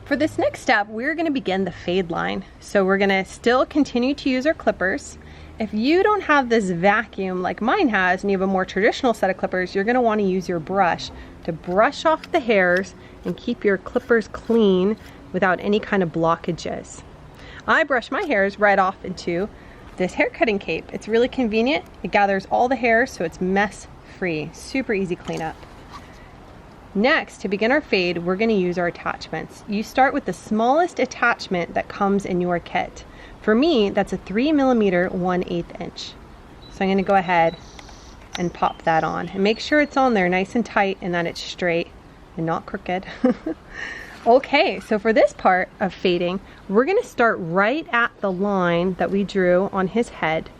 For this next step, we're going to begin the fade line. So we're going to still continue to use our clippers. If you don't have this vacuum like mine has and you have a more traditional set of clippers, you're going to want to use your brush to brush off the hairs and keep your clippers clean without any kind of blockages. I brush my hairs right off into this hair cutting cape. It's really convenient. It gathers all the hairs so it's mess free. Super easy cleanup. Next, to begin our fade, we're going to use our attachments. You start with the smallest attachment that comes in your kit. For me, that's a 3mm 1/8 inch. So I'm going to go ahead and pop that on and make sure it's on there nice and tight and that it's straight and not crooked. Okay, so for this part of fading, we're going to start right at the line that we drew on his head.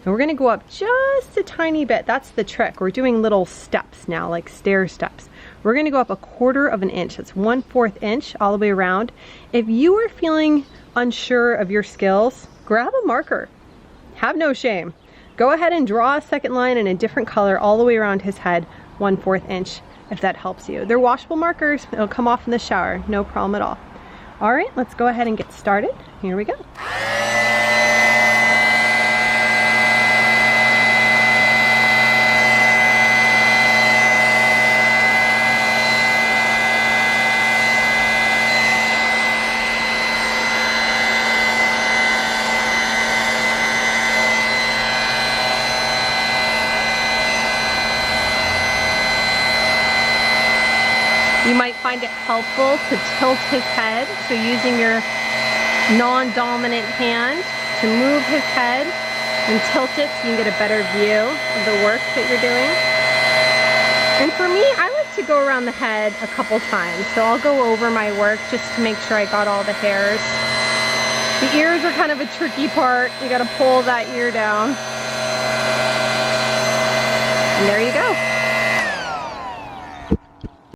And we're going to go up just a tiny bit. That's the trick. We're doing little steps now, like stair steps. We're going to go up 1/4 inch. That's 1/4 inch all the way around. If you are feeling unsure of your skills, grab a marker. Have no shame. Go ahead and draw a second line in a different color all the way around his head, 1/4 inch, if that helps you. They're washable markers. It'll come off in the shower. No problem at all. All right, let's go ahead and get started. Here we go. You might find it helpful to tilt his head, so using your non-dominant hand to move his head and tilt it so you can get a better view of the work that you're doing. And for me, I like to go around the head a couple times, so I'll go over my work just to make sure I got all the hairs. The ears are kind of a tricky part. You gotta pull that ear down. And there you go.